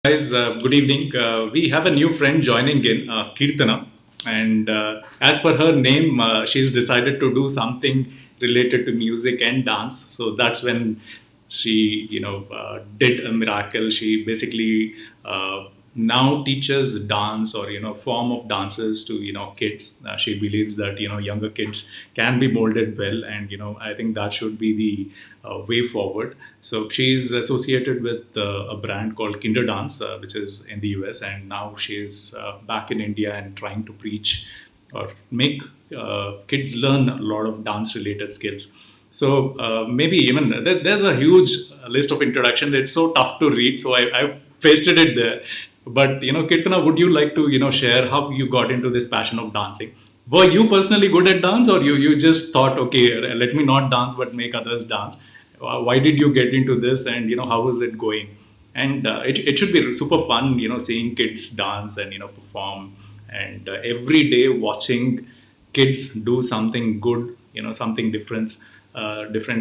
Guys, good evening. We have a new friend joining in, Kirthana, and as per her name, she's decided to do something related to music and dance. So that's when she, did a miracle. She basically now teaches dance or form of dances to kids. She believes that younger kids can be molded well, and I think that should be the way forward. So she's associated with a brand called Kinderdance, which is in the US, and now she's back in India and trying to preach or make kids learn a lot of dance related skills. So maybe even there's a huge list of introduction. It's so tough to read, so I've pasted it there. But Kirtana, would you like to share how you got into this passion of dancing? Were you personally good at dance, or you just thought, okay, let me not dance but make others dance? Why did you get into this, and how is it going? And it should be super fun, seeing kids dance and perform, and every day watching kids do something good, something different,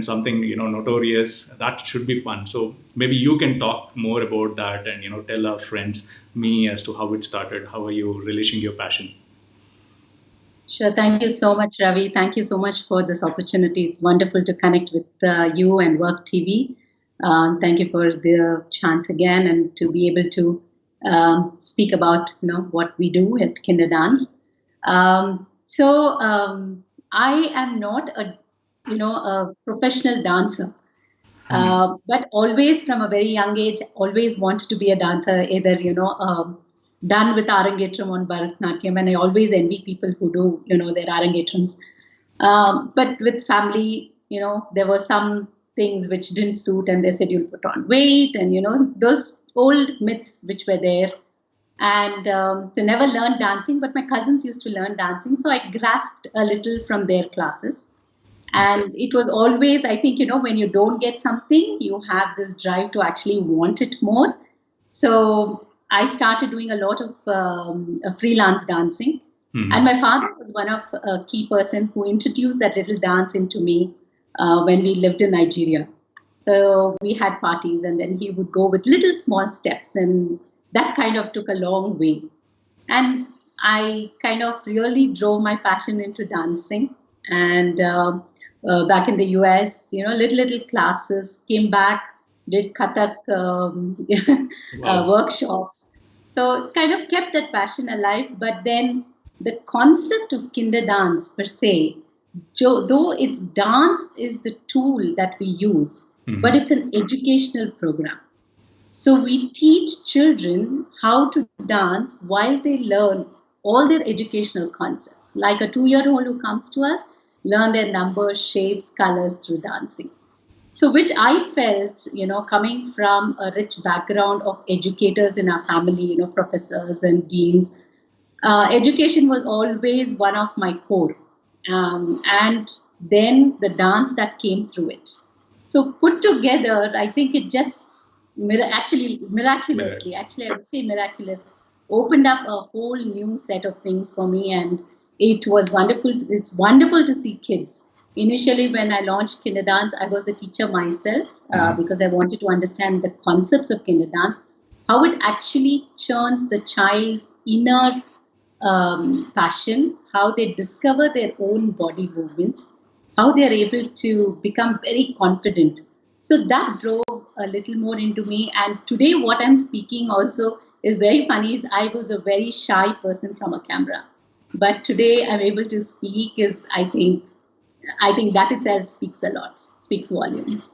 something notorious. That should be fun. So maybe you can talk more about that, and tell our friends, me, as to how it started. How are you relishing your passion? Sure. Thank you so much, Ravi. Thank you so much for this opportunity. It's wonderful to connect with you and WurkTV. Thank you for the chance again and to be able to speak about what we do at Kinderdance. I am not a professional dancer, but always from a very young age, always wanted to be a dancer, either, done with Arangetram on Bharatnatyam. And I always envy people who do, their Arangetrams. But with family, there were some things which didn't suit, and they said you'll put on weight, and, those old myths which were there. And so never learned dancing, but my cousins used to learn dancing. So I grasped a little from their classes. Okay. And it was always, I think, when you don't get something, you have this drive to actually want it more. So I started doing a lot of freelance dancing. And my father was one of a key person who introduced that little dance into me when we lived in Nigeria. So we had parties, and then he would go with little small steps, and that kind of took a long way. And I kind of really drove my passion into dancing. And back in the US, little classes, came back, did Kathak Wow. workshops. So kind of kept that passion alive. But then the concept of kinder dance per se, though it's dance is the tool that we use, but it's an educational program. So we teach children how to dance while they learn all their educational concepts. Like a 2-year-old who comes to us, learn their numbers, shapes, colors through dancing. So which I felt, coming from a rich background of educators in our family, professors and deans, education was always one of my core. And then the dance that came through it. So put together, I think it just actually miraculously, Miracle. actually I would say miraculous, opened up a whole new set of things for me, and it was wonderful. It's wonderful to see kids. Initially, when I launched Kinderdance, I was a teacher myself because I wanted to understand the concepts of Kinderdance, how it actually churns the child's inner passion, how they discover their own body movements, how they are able to become very confident. So that drove a little more into me. And today, what I'm speaking also is very funny. Is I was a very shy person from a camera, but today I'm able to speak. I think that itself speaks a lot, speaks volumes.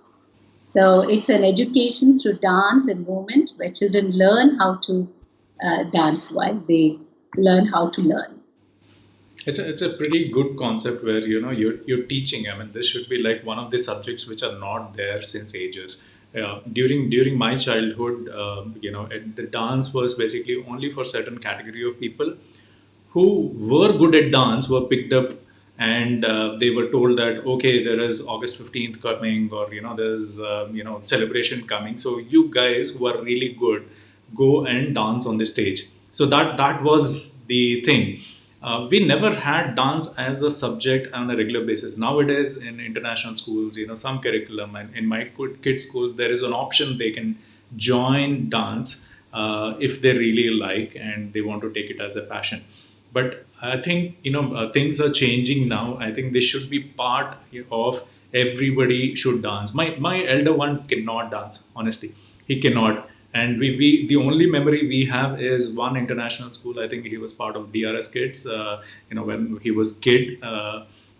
So it's an education through dance and movement where children learn how to dance while they learn how to learn. It's a pretty good concept where you're teaching. I mean, this should be like one of the subjects which are not there since ages. During my childhood, the dance was basically only for certain category of people who were good at dance were picked up, and they were told that, okay, there is August 15th coming, or there's celebration coming, so you guys who are really good, go and dance on the stage. So that was the thing. We never had dance as a subject on a regular basis. Nowadays in international schools, some curriculum, and in my kids schools there is an option they can join dance, if they really like and they want to take it as a passion. But I think things are changing now. I think this should be part of everybody should dance. My elder one cannot dance. Honestly, he cannot. And we the only memory we have is one international school. I think he was part of DRS Kids. When he was kid.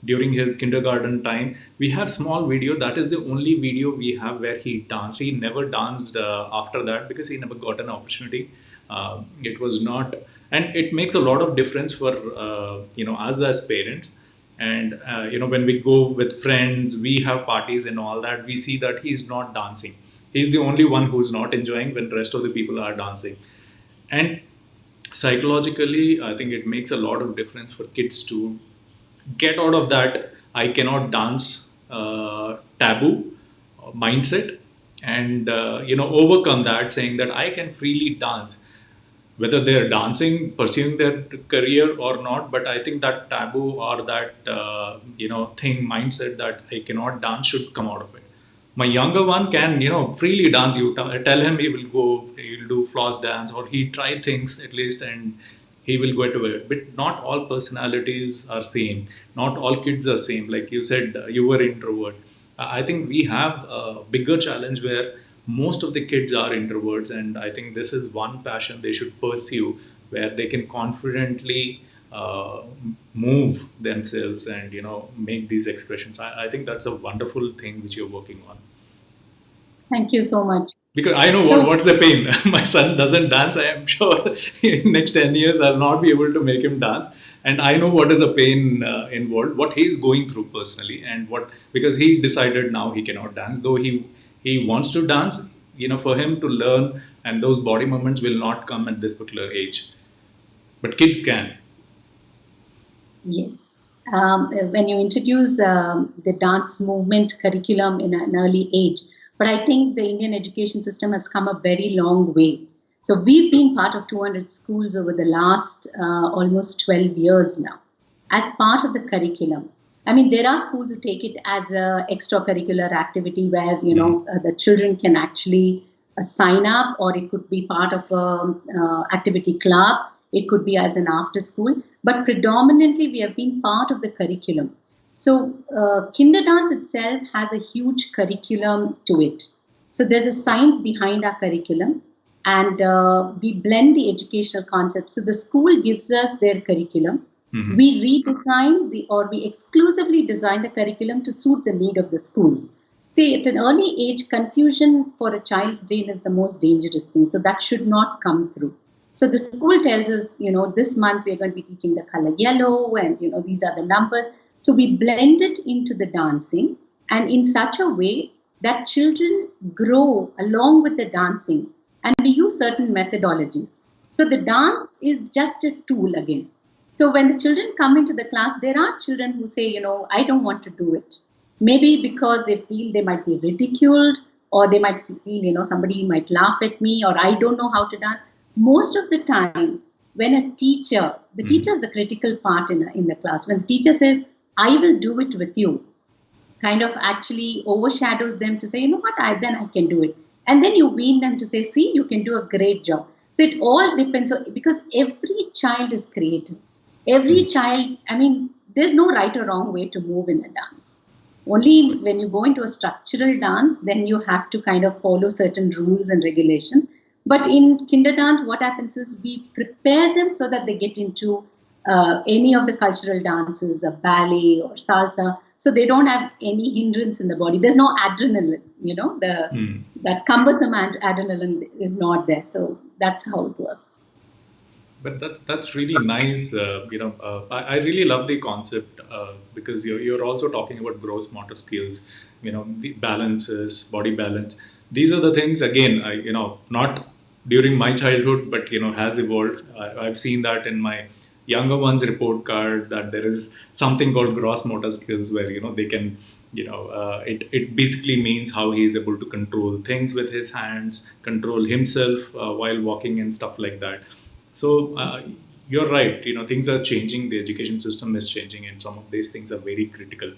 During his kindergarten time, we have small video. That is the only video we have where he danced. He never danced after that because he never got an opportunity. It was not, and it makes a lot of difference for us as parents. And when we go with friends, we have parties and all that, we see that he is not dancing. He's the only one who's not enjoying when the rest of the people are dancing. And psychologically, I think it makes a lot of difference for kids to get out of that I cannot dance taboo mindset, and overcome that, saying that I can freely dance, whether they're dancing, pursuing their career or not. But I think that taboo or that thing mindset that I cannot dance should come out of it. My younger one can freely dance. You tell him, he will go, he'll do floss dance, or he try things at least, and he will go to it. But not all personalities are same, not all kids are same. Like you said, you were introvert. I think we have a bigger challenge where most of the kids are introverts, and I think this is one passion they should pursue, where they can confidently move themselves and make these expressions. I think that's a wonderful thing which you're working on. Thank you so much. Because I know So, what's the pain. My son doesn't dance. I am sure in next 10 years I'll not be able to make him dance. And I know what is the pain involved, what he's going through personally, and what, because he decided now he cannot dance, though he wants to dance. For him to learn, and those body movements will not come at this particular age, but kids can. yes. When you introduce the dance movement curriculum in an early age, but I think the Indian education system has come a very long way. So we've been part of 200 schools over the last almost 12 years now as part of the curriculum. I mean, there are schools who take it as a extracurricular activity where, the children can actually sign up, or it could be part of a activity club. It could be as an after school, but predominantly we have been part of the curriculum. So Kinderdance itself has a huge curriculum to it. So there's a science behind our curriculum, and we blend the educational concepts. So the school gives us their curriculum. Mhm. We redesign we exclusively design the curriculum to suit the need of the schools. See, at an early age, confusion for a child's brain is the most dangerous thing. So that should not come through. So the school tells us, this month we're going to be teaching the color yellow, and these are the numbers. So we blend it into the dancing, and in such a way that children grow along with the dancing, and we use certain methodologies. So the dance is just a tool again. So when the children come into the class, there are children who say, I don't want to do it. Maybe because they feel they might be ridiculed, or they might feel, somebody might laugh at me, or I don't know how to dance. Most of the time, when a teacher, the teacher is the critical part in the class. When the teacher says, I will do it with you, kind of actually overshadows them to say, what, then I can do it. And then you wean them to say, see, you can do a great job. So it all depends on, because every child is creative. Every child, I mean, there's no right or wrong way to move in a dance. Only when you go into a structural dance, then you have to kind of follow certain rules and regulations. But in Kinderdance, what happens is we prepare them so that they get into any of the cultural dances, a ballet or salsa, so they don't have any hindrance in the body. There's no adrenaline, that cumbersome adrenaline is not there. So that's how it works. But that's really nice. I really love the concept because you're also talking about gross motor skills. The balances, body balance. These are the things, again. Not during my childhood, but has evolved. I've seen that in my younger ones' report card, that there is something called gross motor skills, where they can. It basically means how he is able to control things with his hands, control himself while walking and stuff like that. So you're right. Things are changing. The education system is changing, and some of these things are very critical.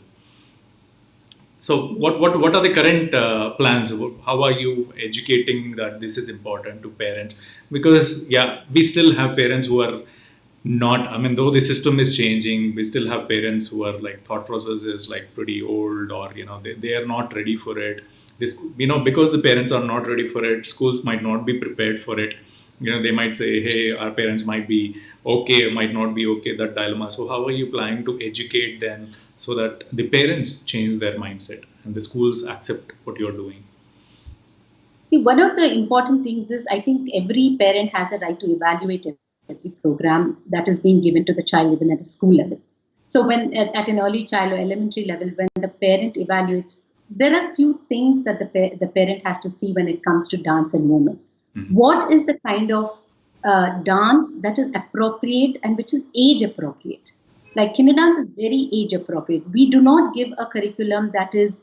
So what are the current plans? How are you educating that this is important to parents? Because yeah, we still have parents who are not. I mean, though the system is changing, we still have parents who are like thought process is like pretty old, or they are not ready for it. This because the parents are not ready for it, schools might not be prepared for it. They might say, hey, our parents might be okay, might not be okay, that dilemma. So how are you planning to educate them so that the parents change their mindset and the schools accept what you're doing? See, one of the important things is I think every parent has a right to evaluate every program that is being given to the child, even at a school level. So, when at an early child or elementary level, when the parent evaluates, there are few things that the parent has to see when it comes to dance and movement. Mm-hmm. What is the kind of dance that is appropriate and which is age appropriate? Like Kinderdance is very age appropriate. We do not give a curriculum that is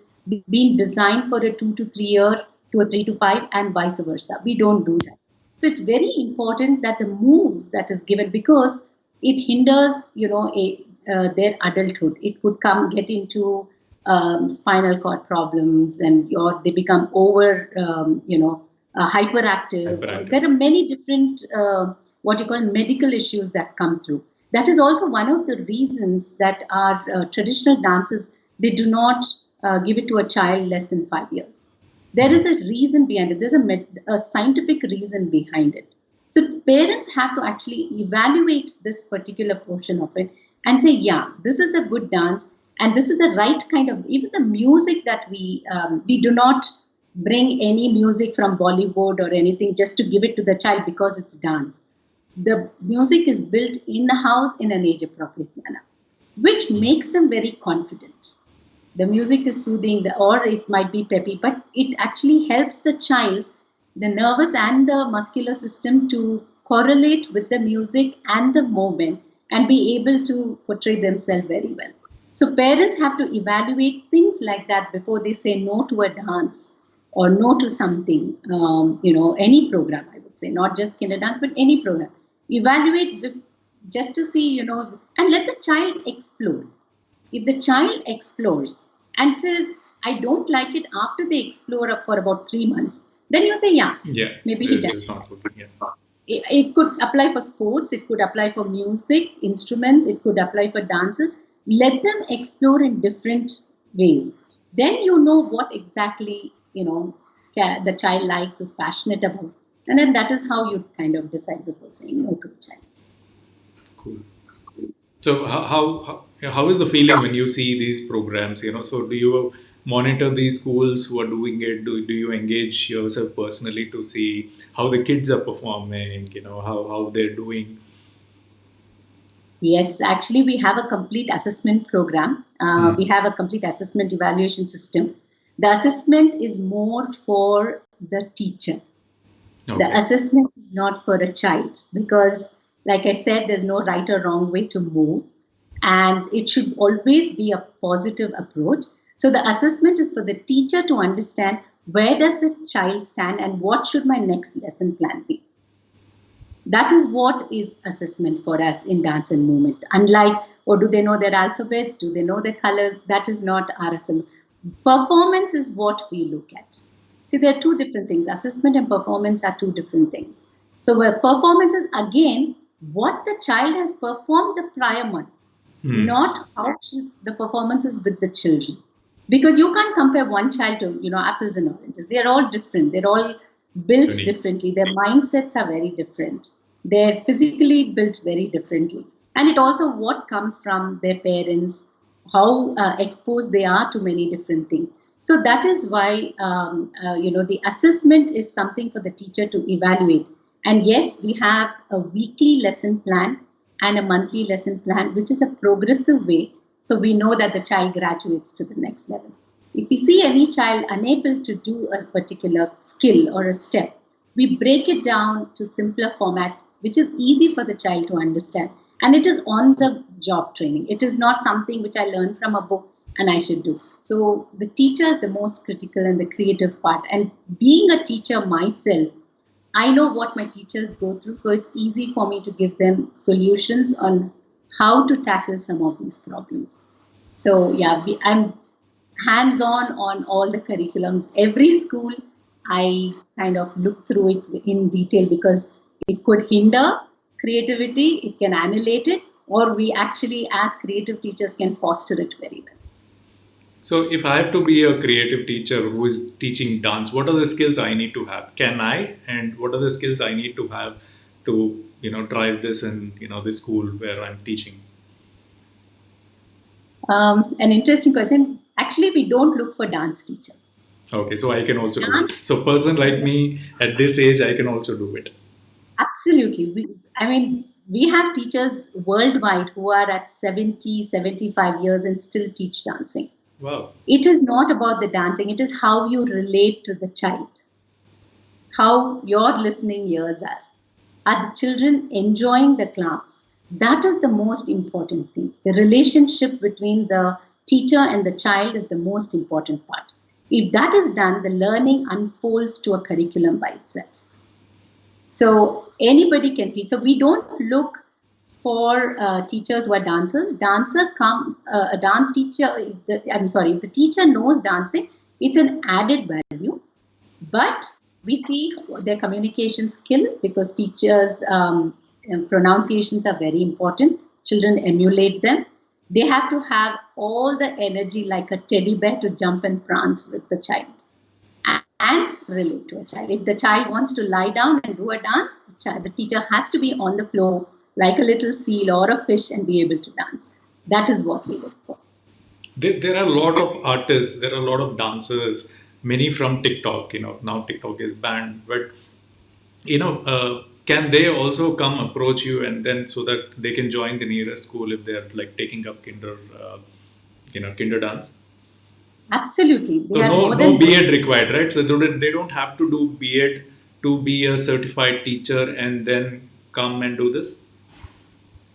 being designed for a 2 to 3 year to a 3 to 5 and vice versa. We don't do that. So it's very important that the moves that is given, because it hinders, their adulthood. It could get into spinal cord problems, or they become hyperactive. Or Hyperactive. there are many different what you call medical issues that come through. That is also one of the reasons that our traditional dances, they do not give it to a child less than 5 years. There is a reason behind it. There's a scientific reason behind it. So parents have to actually evaluate this particular portion of it and say, yeah, this is a good dance, and this is the right kind of, even the music that we do not bring any music from Bollywood or anything just to give it to the child because it's dance. The music is built in the house in an age appropriate manner, which makes them very confident. The music is soothing, or it might be peppy, but it actually helps the child, the nervous and the muscular system, to correlate with the music and the movement and be able to portray themselves very well. So parents have to evaluate things like that before they say no to a dance or no to something. Any program, I would say, not just Kinderdance, but any program. Evaluate just to see, and let the child explore. If the child explores and says, I don't like it after they explore for about 3 months, then you say, yeah, Yeah, maybe he this does. is not working. Yeah. It could apply for sports, it could apply for music, instruments, it could apply for dances. Let them explore in different ways. Then you know what exactly, the child likes, is passionate about. And then that is how you kind of decide before saying no to the child. Cool. So how is the feeling when you see these programs? So do you monitor these schools who are doing it? Do you engage yourself personally to see how the kids are performing? How they're doing. Yes, actually, we have a complete assessment program. We have a complete assessment evaluation system. The assessment is more for the teacher. The Okay. assessment is not for a child because, like I said, there's no right or wrong way to move, and it should always be a positive approach. So the assessment is for the teacher to understand where does the child stand and what should my next lesson plan be. That is what is assessment for us in dance and movement. Unlike, or do they know their alphabets? Do they know their colors? That is not our assessment. Performance is what we look at. See, there are two different things. Assessment and performance are two different things. So, where performance is again what the child has performed the prior month, not how the performance is with the children. Because you can't compare one child to, apples and oranges. They're all different. They're all built Unique. differently. Their mindsets are very different. They're physically built very differently. And it also what comes from their parents, how exposed they are to many different things. So that is why, the assessment is something for the teacher to evaluate. And yes, we have a weekly lesson plan and a monthly lesson plan, which is a progressive way. So we know that the child graduates to the next level. If we see any child unable to do a particular skill or a step, we break it down to simpler format, which is easy for the child to understand. And it is on the job training. It is not something which I learned from a book and I should do. So the teacher is the most critical and the creative part. And being a teacher myself, I know what my teachers go through, so it's easy for me to give them solutions on how to tackle some of these problems. So yeah, hands-on all the curriculums. Every school, I kind of look through it in detail because it could hinder creativity, it can annihilate it, or we actually, as creative teachers, can foster it very well. So if I have to be a creative teacher who is teaching dance, what are the skills I need to have? Can I? And what are the skills I need to have to, drive this in, this school where I'm teaching? An interesting question. Actually, we don't look for dance teachers. Okay, so I can also do Dance, it. So person like me at this age, I can also do it. absolutely. We have teachers worldwide who are at 70, 75 years and still teach dancing. Wow. It is not about the dancing, it is how you relate to the child, how your listening ears are. Are the children enjoying the class? That is the most important thing. The relationship between the teacher and the child is the most important part. If that is done, the learning unfolds to a curriculum by itself. So anybody can teach. So we don't look for teachers who are dancers. A dance teacher. If the teacher knows dancing, it's an added value. But we see their communication skill because teachers' pronunciations are very important. Children emulate them. They have to have all the energy like a teddy bear to jump and prance with the child and relate to a child. If the child wants to lie down and do a dance, the teacher has to be on the floor like a little seal or a fish and be able to dance. That is what we look for. There are a lot of artists, there are a lot of dancers, many from TikTok. Now TikTok is banned, but can they also come approach you and then so that they can join the nearest school if they're like taking up kinder dance? Absolutely. They So are no more no than B.Ed required, right? So they don't have to do B.Ed to be a certified teacher and then come and do this.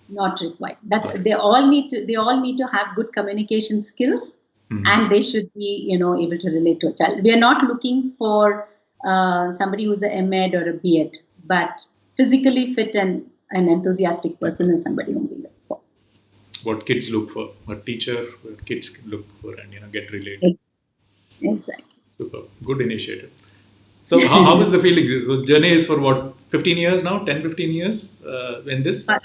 not required. Okay. They all need to have good communication skills, and they should be able to relate to a child. We are not looking for somebody who's a MEd or a B.Ed, but physically fit and an enthusiastic person is somebody whom we look for. What kids look for, a teacher, what kids look for, and get related. Exactly. Super, good initiative. So how is the feeling? So journey is for what, 15 years now, 10, 15 years in this? But,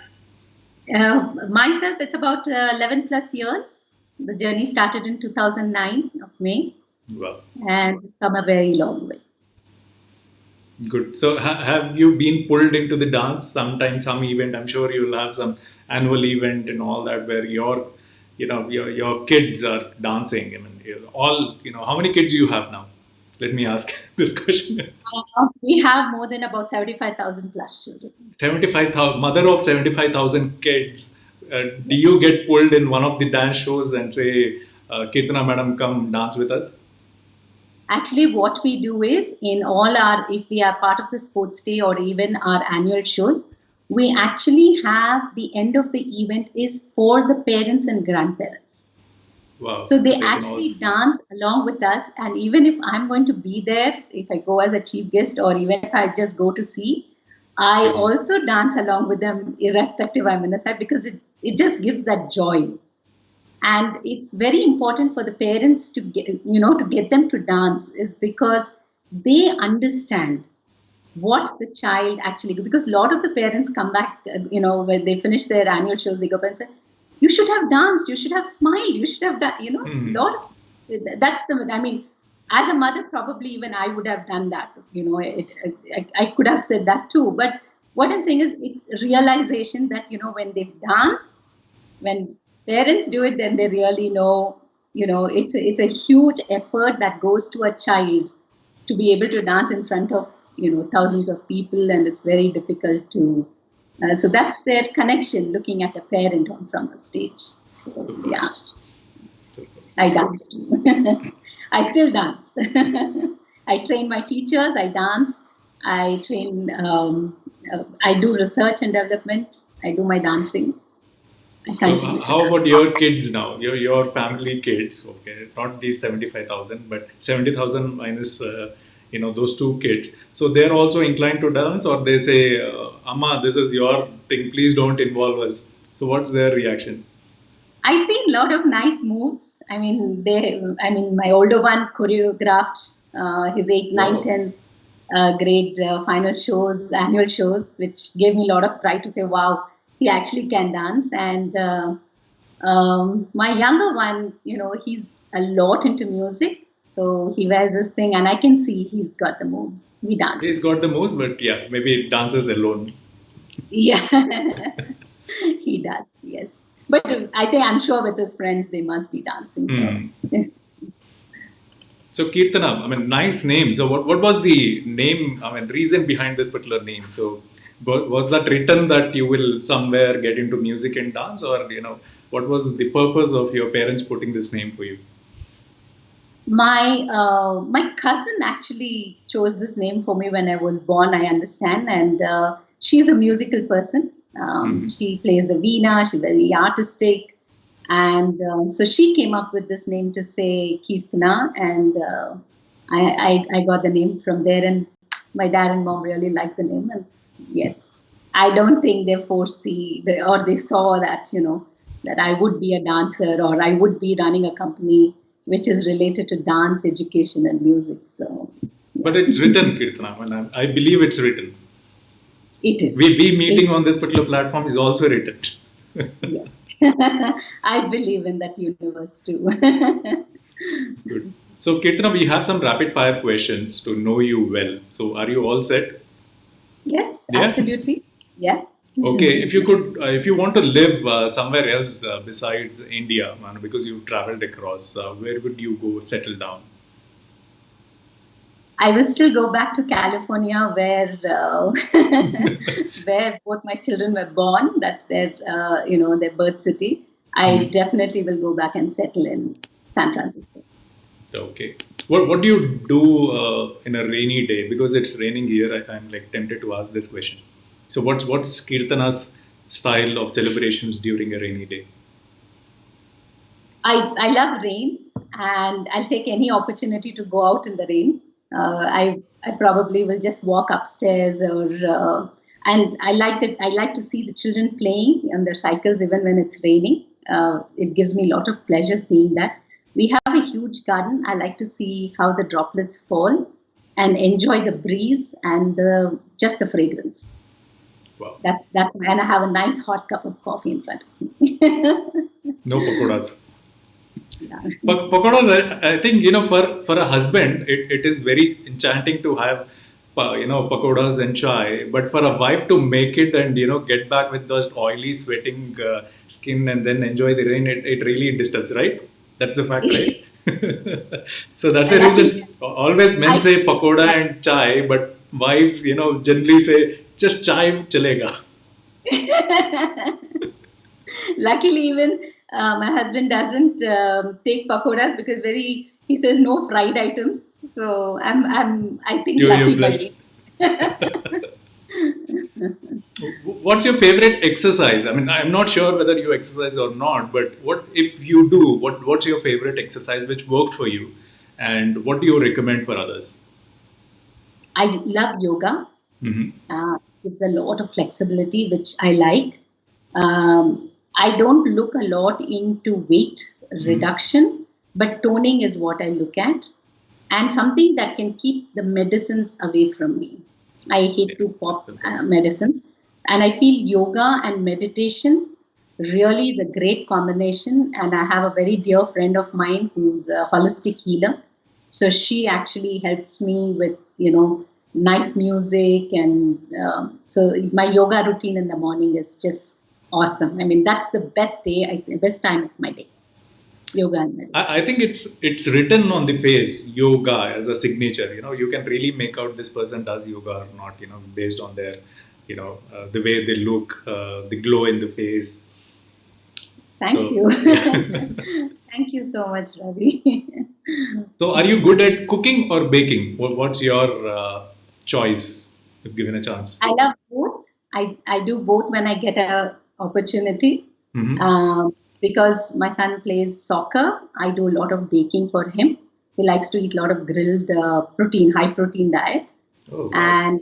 myself, it's about 11 plus years. The journey started in 2009 of May. Wow. And come a very long way. Good. So have you been pulled into the dance sometime, some event? I'm sure you'll have some annual event and all that where your kids are dancing. I mean, how many kids you have now? Let me ask this question. We have more than about 75,000 plus children. 75,000, mother of 75,000 kids. Do you get pulled in one of the dance shows and say, Kirthana madam, come dance with us? Actually, what we do is if we are part of the sports day or even our annual shows, we actually have the end of the event is for the parents and grandparents. Wow. So they actually dance along with us. And even if I'm going to be there, if I go as a chief guest or even if I just go to see, I also dance along with them, irrespective I'm in a side, because it just gives that joy. And it's very important for the parents to get them to dance is because they understand what the child actually, because a lot of the parents come back, when they finish their annual shows, they go up and say, you should have danced, you should have smiled, you should have done, as a mother, probably even I would have done that. I could have said that too. But what I'm saying is realization that, when they dance, when parents do it, then they really know, it's a huge effort that goes to a child to be able to dance in front of, thousands of people. And it's very difficult to, so that's their connection, looking at a parent from the stage. So, yeah, I dance too. I still dance. I train my teachers, I dance, I train, I do research and development, I do my dancing. So how about your kids now? Your family kids, okay, not these 75,000, but 70,000 minus those two kids. So they're also inclined to dance, or they say, "Amma, this is your thing. Please don't involve us." So what's their reaction? I seen a lot of nice moves. My older one choreographed his 8th, 9th, Wow. 10th grade final shows, annual shows, which gave me a lot of pride to say, wow, he actually can dance. And my younger one, he's a lot into music. So he wears this thing, and I can see he's got the moves. He He's dances. got the most, but yeah, maybe dances alone. Yeah, he does. Yes, but I'm sure with his friends they must be dancing. So Hmm. So Kirtana, I mean, nice name. So what was the name? I mean, reason behind this particular name. So was that written that you will somewhere get into music and dance, or what was the purpose of your parents putting this name for you? my cousin actually chose this name for me when I was born. I understand, and she's a musical person. Hmm. She plays the veena. She's very artistic, and so she came up with this name to say Kirtana, and I got the name from there. And my dad and mom really liked the name, and yes, I don't think they or they saw that that I would be a dancer or I would be running a company which is related to dance, education, and music. So, But yeah, it's written, Kirtana. I mean, I believe it's written. it We is. we It meeting on this particular platform is also written. yes. I believe in that universe too. Good. So Kirtana, we have some rapid fire questions to know you well. So are you all set? Yes, Yeah. absolutely. Yeah. Okay, if you want to live somewhere else besides India, man, because you've traveled across, where would you go settle down? I will still go back to California, where where both my children were born. That's their birth city. I Hmm. definitely will go back and settle in San Francisco. Okay. What do you do in a rainy day? Because it's raining here, I'm like tempted to ask this question. So what's Kirtana's style of celebrations during a rainy day? I love rain, and I'll take any opportunity to go out in the rain. I probably will just walk upstairs, and I like to see the children playing on their cycles even when it's raining. It gives me a lot of pleasure seeing that. We have a huge garden. I like to see how the droplets fall and enjoy the breeze and just the fragrance. Wow. And I have a nice hot cup of coffee in front of me. No pakoras. Yeah. Pakoras, I think for a husband, it is very enchanting to have pakoras and chai. But for a wife to make it and get back with those oily, sweating skin and then enjoy the rain, it really disturbs, right? That's the fact, right? So that's a Luckily, reason. Always men I say pakoda and chai, but wives, generally say just chai chalega. luckily even my husband doesn't take pakoras because very he says no fried items. So I think You're lucky by blessed. me. What's your favorite exercise? I mean, I'm not sure whether you exercise or not, but what if you do? What's your favorite exercise which worked for you, and what do you recommend for others? I love yoga. Hmm. Gives a lot of flexibility, which I like. I don't look a lot into weight Hmm. reduction, but toning is what I look at, and something that can keep the medicines away from me. I hate Yeah, to that's pop important. medicines, and I feel yoga and meditation really is a great combination. And I have a very dear friend of mine who's a holistic healer, so she actually helps me with nice music, and so my yoga routine in the morning is just awesome. I mean, that's the best time of my day, yoga and I meditation. think it's written on the face yoga as a signature. You can really make out this person does yoga or not. Based on their the way they look, the glow in the face. Thank So you. yeah. Thank you so much, Ravi. So, are you good at cooking or baking? What's your choice if given a chance? I love both. I do both when I get a opportunity. Hmm. Because my son plays soccer, I do a lot of baking for him. He likes to eat a lot of grilled high protein diet, Oh, wow. and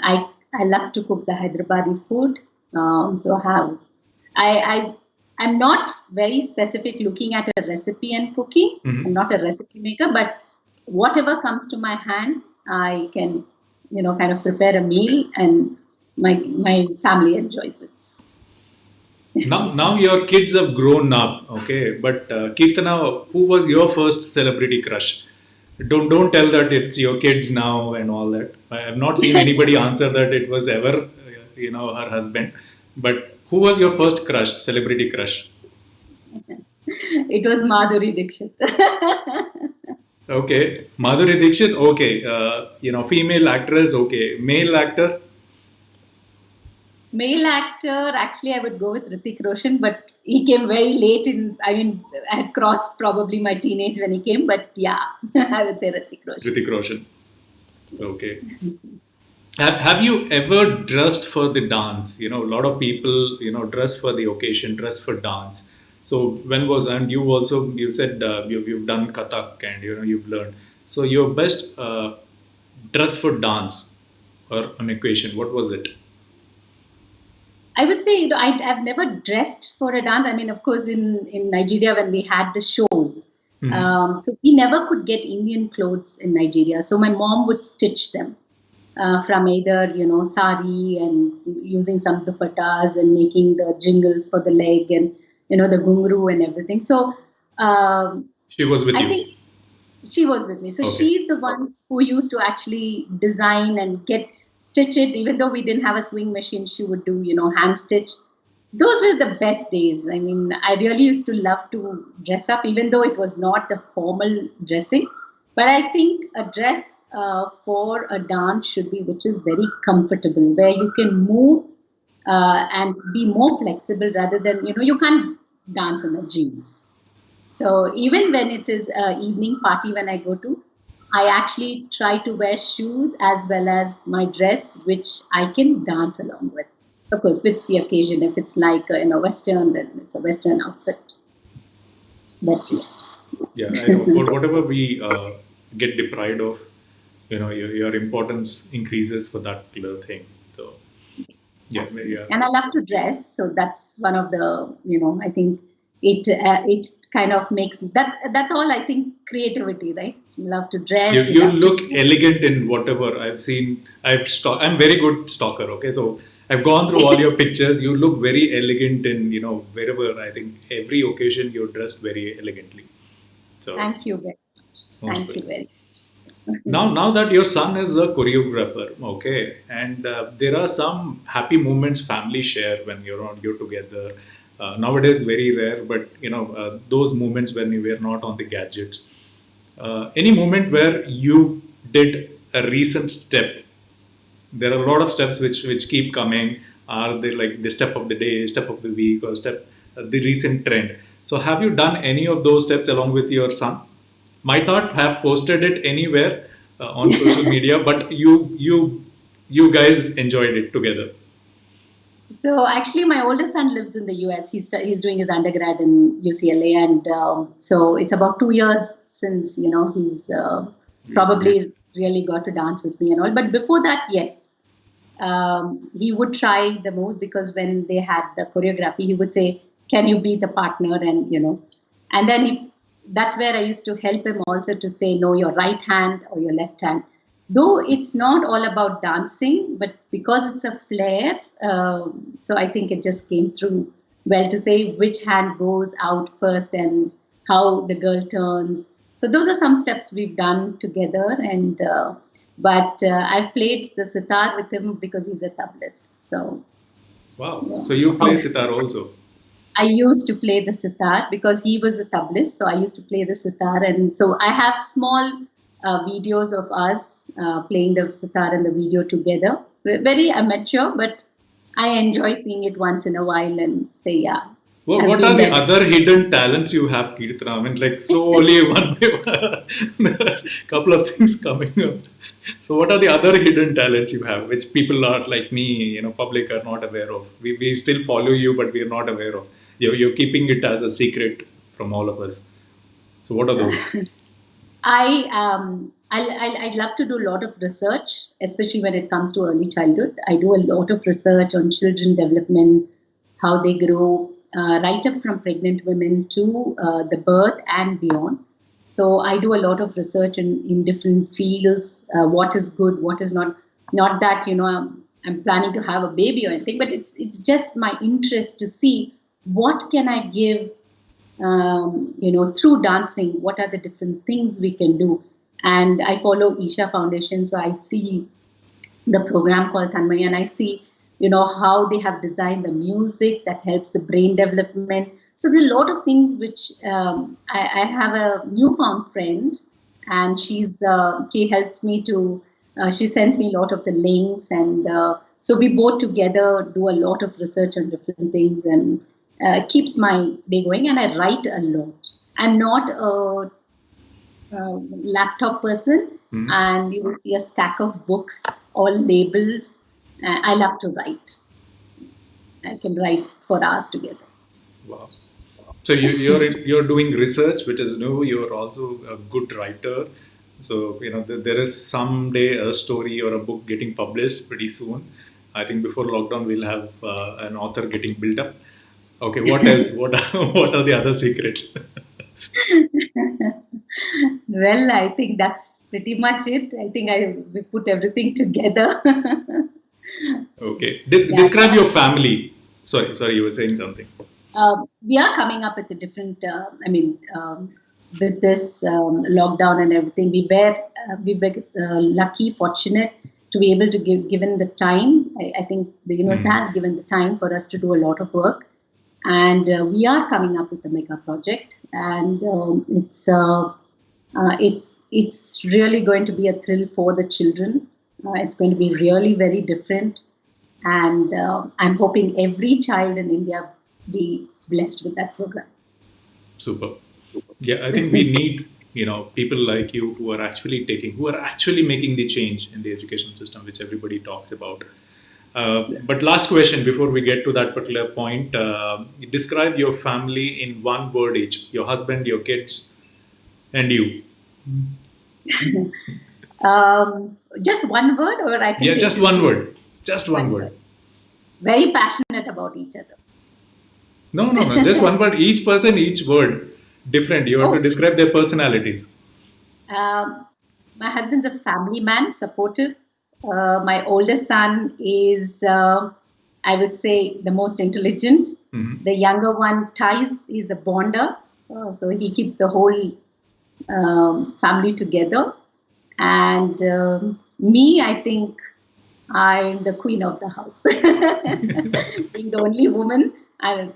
I love to cook the Hyderabadi food. So have I I'm not very specific looking at a recipe and cooking. Mm-hmm. I'm not a recipe maker, but whatever comes to my hand, I can, kind of prepare a meal, and my family enjoys it. Now your kids have grown up, okay. But Kirtana, who was your first celebrity crush? Don't tell that it's your kids now and all that. I have not seen anybody answer that it was ever, her husband. But who was your first crush, celebrity crush? It was Madhuri Dixit. Okay, Madhuri Dixit. Okay, female actress. Okay, male actor. Male actor, actually, I would go with Hrithik Roshan, but he came very late I had crossed probably my teenage when he came, but yeah, I would say Hrithik Roshan. Hrithik Roshan. Okay. Have you ever dressed for the dance? A lot of people, dress for the occasion, dress for dance. So when was, and you said you've done Kathak and, you've learned. So your best dress for dance or an occasion, what was it? I would say, I've never dressed for a dance. I mean, of course, in Nigeria when we had the shows, so we never could get Indian clothes in Nigeria. So my mom would stitch them from either, sari and using some dupattas and making the jingles for the leg and, the gungru and everything. So She was with I you. think she was with me. So Okay. she's the one who used to actually design and get stitch it. Even though we didn't have a sewing machine, she would do, hand stitch. Those were the best days. I mean, I really used to love to dress up, even though it was not the formal dressing. But I think a dress for a dance should be which is very comfortable, where you can move and be more flexible rather than, you can't dance on the jeans. So even when it is an evening party when I go to, I actually try to wear shoes as well as my dress, which I can dance along with. Of course, fits the occasion. If it's like Western, then it's a Western outfit. But yes. Yeah, I know. Whatever we get deprived of, your importance increases for that little thing. So, yeah, Absolutely. yeah. And I love to dress, so that's one of the, I think it kind of makes that's all I think creativity, right? You love to You dress, you you love to look elegant in whatever I've seen. I'm very good stalker. Okay, so I've gone through all your pictures. You look very elegant in wherever. I think every occasion you're dressed very elegantly. So thank you very much. most Thank you welcome. very Now that your son is a choreographer, okay, and there are some happy moments family share when you're together. Nowadays, very rare, but those moments when you were not on the gadgets. Any moment where you did a recent step? There are a lot of steps which keep coming. Are they like the step of the day, step of the week, or step the recent trend? So, have you done any of those steps along with your son? Might not have posted it anywhere on social media, but you guys enjoyed it together. So actually, my oldest son lives in the US. He's doing his undergrad in UCLA, and so it's about 2 years since he's probably really got to dance with me and all. But before that, yes, he would try the most, because when they had the choreography, he would say, "Can you be the partner?" And then that's where I used to help him also to say, "No, your right hand or your left hand." Though it's not all about dancing, but because it's a flair, so I think it just came through well to say which hand goes out first and how the girl turns. So those are some steps we've done together, and but I've played the sitar with him because he's a tablaist. So Wow. yeah. So you play sitar also. I used to play the sitar because he was a tablaist. So I used to play the sitar, and so I have small videos of us playing the sitar and the video together. We're very amateur, but I enjoy seeing it once in a while and say, yeah, I've What are been the there. other hidden talents you have, Kirtana? I mean, like slowly one by one, there are a couple of things coming up. So, what are the other hidden talents you have, which people are like me, public are not aware of? We still follow you, but we are not aware of. You're keeping it as a secret from all of us. So, what are those? I love to do a lot of research, especially when it comes to early childhood. I do a lot of research on children development, how they grow. right up from pregnant women to the birth and beyond. So I do a lot of research in different fields, what is good, what is not. Not that, I'm planning to have a baby or anything, but it's just my interest to see what can I give, through dancing, what are the different things we can do. And I follow Isha Foundation, so I see the program called Tanmay, and I see, how they have designed the music that helps the brain development. So there are a lot of things which I have a newfound friend, and she helps me to. She sends me a lot of the links, and so we both together do a lot of research on different things, and keeps my day going. And I write a lot. I'm not a laptop person, and you will see a stack of books all labeled. I love to write. I can write for hours together. Wow. So you're doing research, which is new. You're also a good writer. So there is someday a story or a book getting published pretty soon. I think before lockdown we'll have an author getting built up. Okay, what else? What are the other secrets? Well, I think that's pretty much it. I think we put everything together. Okay, Yeah. describe your family. Sorry, you were saying something. We are coming up with a different. With this lockdown and everything, we were lucky, fortunate to be able to given the time. I think the universe has given the time for us to do a lot of work, and we are coming up with a mega project, and it's really going to be a thrill for the children. It's going to be really very different, and I'm hoping every child in India be blessed with that program. Super. Yeah, I think we need people like you who are actually making the change in the education system, which everybody talks about. But last question before we get to that particular point, describe your family in one word each. Your husband, your kids, and you. Just one word, or I can Yeah, say just one word. Just one one word. word. Very passionate about each other. No, no, no. Just one word. Each person, each word. Different. You have to Oh, describe their personalities. um, my husband's a family man, supportive. My oldest son is, I would say, the most intelligent. The younger one, Thais, is a bonder. So he keeps the whole family together. And me, I think I'm the queen of the house. Being the only woman,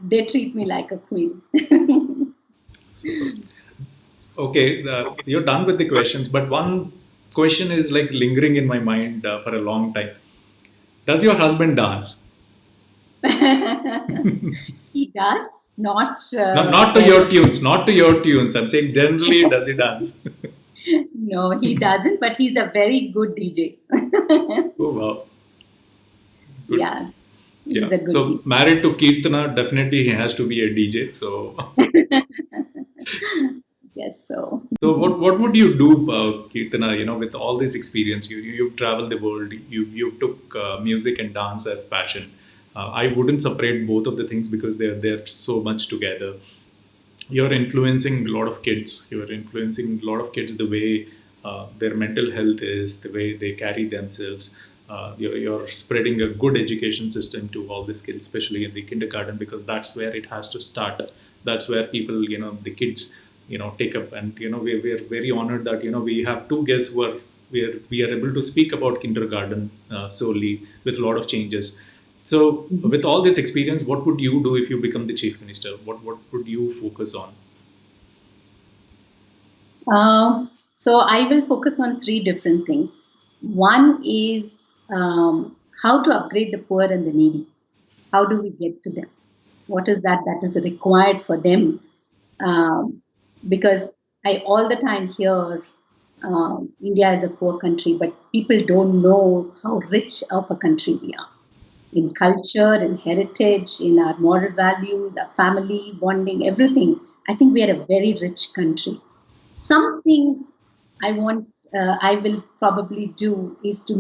they treat me like a queen. Super. Okay, you're done with the questions, but one question is like lingering in my mind for a long time. Does your husband dance? He does, not Not to very. your tunes, not to your tunes. I'm saying generally, does he dance? No, he doesn't, but he's a very good DJ. Oh wow, good. Yeah, Yeah. he's a good So DJ. married to Kirthana, definitely he has to be a DJ. So, Yes, so. so what would you do, Kirthana? With all this experience, you've traveled the world. You took music and dance as passion. I wouldn't separate both of the things because they're so much together. You're influencing a lot of kids. You're influencing a lot of kids the way their mental health is, the way they carry themselves. You're spreading a good education system to all these kids, especially in the kindergarten, because that's where it has to start. That's where people, the kids, take up. And we're very honored that we have two guests who are we are able to speak about kindergarten solely, with a lot of changes. So, with all this experience, what would you do if you become the chief minister? What would you focus on? So I will focus on three different things. One is how to upgrade the poor and the needy. How do we get to them? What is that is required for them? Um, because I all the time hear India is a poor country, but people don't know how rich of a country we are in culture, in heritage, in our moral values, our family bonding, everything. I think we are a very rich country. Something I will probably do is to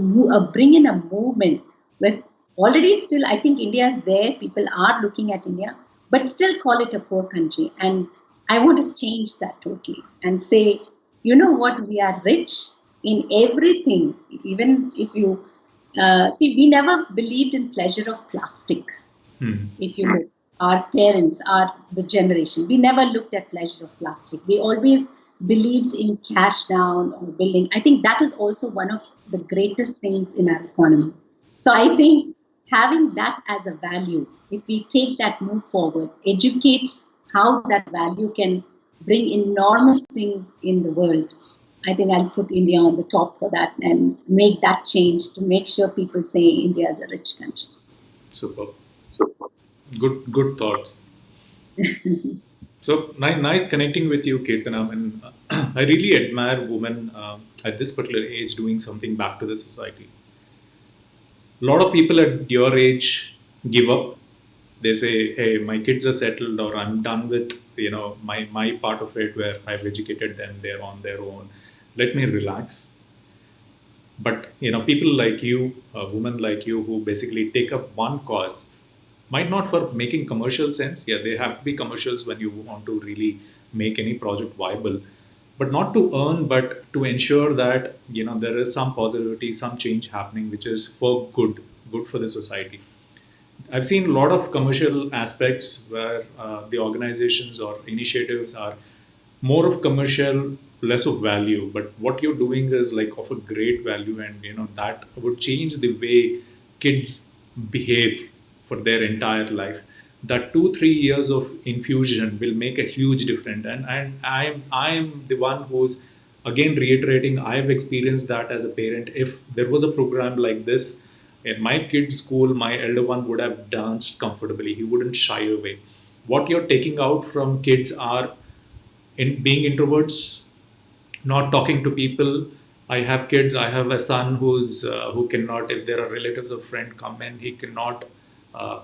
bring in a movement where already still, I think India is there. People are looking at India, but still call it a poor country. And I want to change that totally and say, you know what, we are rich in everything. Even if you see, we never believed in pleasure of plastic. Hmm. If you look, our parents, our the generation, we never looked at pleasure of plastic. We always believed in cash down or building. I think that is also one of the greatest things in our economy. So I think having that as a value, if we take that move forward, educate how that value can bring enormous things in the world, I think I'll put India on the top for that and make that change to make sure people say India is a rich country. Super. Good thoughts. So nice connecting with you, Kirtana. And I really admire women at this particular age doing something back to the society. A lot of people at your age give up. They say, "Hey, my kids are settled, or I'm done with my part of it where I've educated them. They're on their own. Let me relax." But people like you, a woman like you, who basically take up one cause, might not for making commercial sense. Yeah, there have to be commercials when you want to really make any project viable, but not to earn, but to ensure that there is some positivity, some change happening, which is for good for the society. I've seen a lot of commercial aspects where the organizations or initiatives are more of commercial, less of value. But what you're doing is like of a great value, and that would change the way kids behave for their entire life. That 2 3 years of infusion will make a huge difference. And I'm the one who's again reiterating. I've experienced that as a parent. If there was a program like this in my kid's school, my elder one would have danced comfortably. He wouldn't shy away. What you're taking out from kids are in being introverts, not talking to people. I have kids. I have a son who cannot, if there are relatives or friend come in, he cannot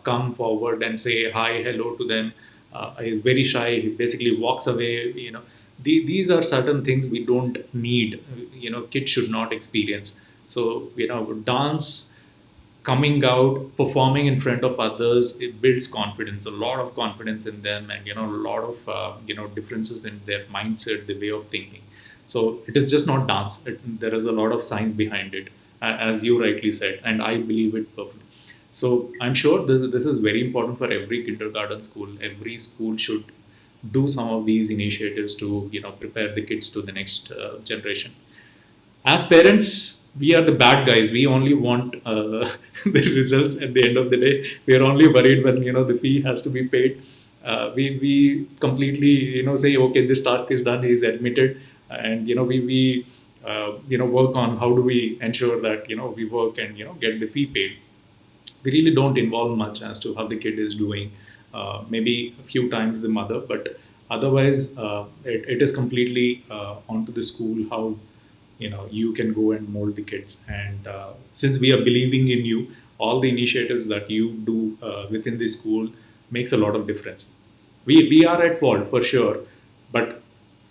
come forward and say hi, hello to them. He's very shy. He basically walks away. These are certain things we don't need. Kids should not experience. So dance, coming out, performing in front of others, it builds confidence, a lot of confidence in them, and a lot of differences in their mindset, the way of thinking. So it is just not dance. There is a lot of science behind it, as you rightly said, and I believe it perfectly. So I'm sure this is very important for every kindergarten school. Every school should do some of these initiatives to prepare the kids to the next generation. As parents, we are the bad guys. We only want the results at the end of the day. We are only worried when the fee has to be paid. We completely say, okay, this task is done, he's admitted, and we work on how do we ensure that we work and get the fee paid. We really don't involve much as to how the kid is doing. Maybe a few times the mother, but otherwise it is completely onto the school how you can go and mold the kids. And since we are believing in you, all the initiatives that you do within the school makes a lot of difference. We are at fault for sure, but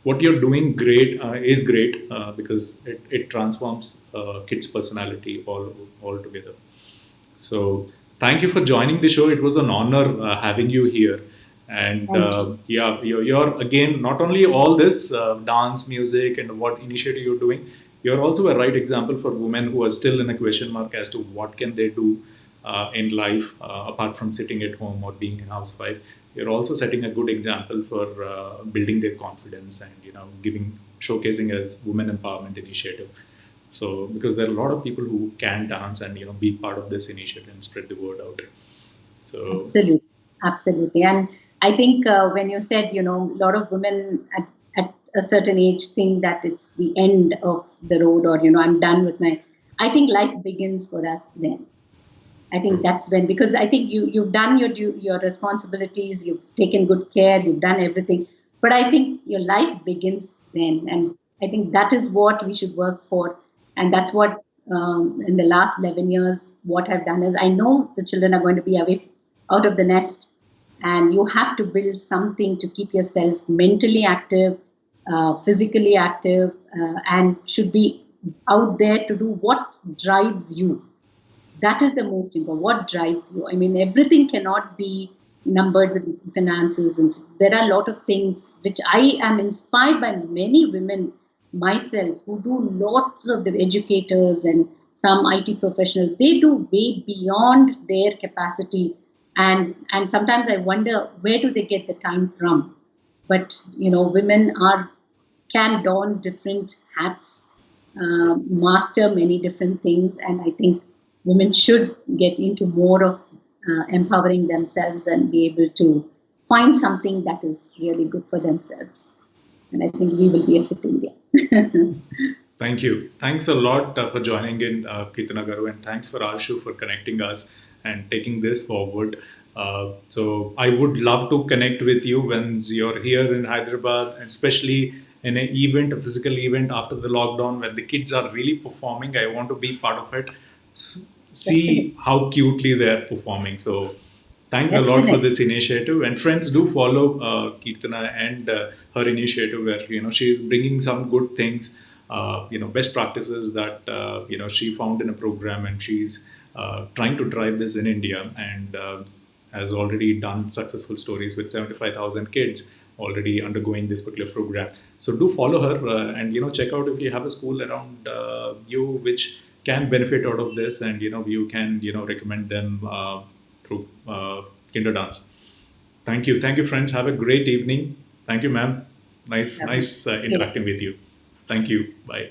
what you're doing great is great because it transforms kids personality all together. So thank you for joining the show. It was an honor having you here. And Thank you. yeah, you're again not only all this dance, music, and what initiative you're doing. You're also a right example for women who are still in a question mark as to what can they do in life apart from sitting at home or being a housewife. You're also setting a good example for building their confidence and giving showcasing as women empowerment initiative. So because there are a lot of people who can dance and be part of this initiative and spread the word out. So Absolutely, absolutely. And I think when you said, a lot of women at a certain age think that it's the end of the road, or I'm done with my. I think life begins for us then. I think true. that's when, because I think you've done your responsibilities, you've taken good care, you've done everything. But I think your life begins then, and I think that is what we should work for, and that's what in the last 11 years, what I've done is I know the children are going to be away out of the nest, and you have to build something to keep yourself mentally active, physically active, and should be out there to do what drives you. That is the most important. What drives you? I mean, everything cannot be. numbered with finances, and there are a lot of things which I am inspired by many women myself who do lots of the educators and some IT professionals. They do way beyond their capacity, and sometimes I wonder where do they get the time from. But women are can don different hats, master many different things, and I think women should get into more of empowering themselves and be able to find something that is really good for themselves. And I think we will be a fit India. Thank you. Thanks a lot for joining in, Kirthana Garu, and thanks for Arshu for connecting us and taking this forward. So I would love to connect with you when you're here in Hyderabad, and especially in an event, a physical event after the lockdown, when the kids are really performing. I want to be part of it. See Definitely. how cutely they're performing. So thanks a lot for Definitely. this initiative, and friends, do follow Kirtana and her initiative, where she is bringing some good things, best practices that she found in a program, and she's trying to drive this in India, and has already done successful stories with 75,000 kids already undergoing this particular program. So do follow her, and check out if you have a school around you which can benefit out of this, and you can recommend them through Kinderdance. Thank you, friends. Have a great evening. Thank you, ma'am. Nice, Lovely. nice interacting with you. Thank you. Bye.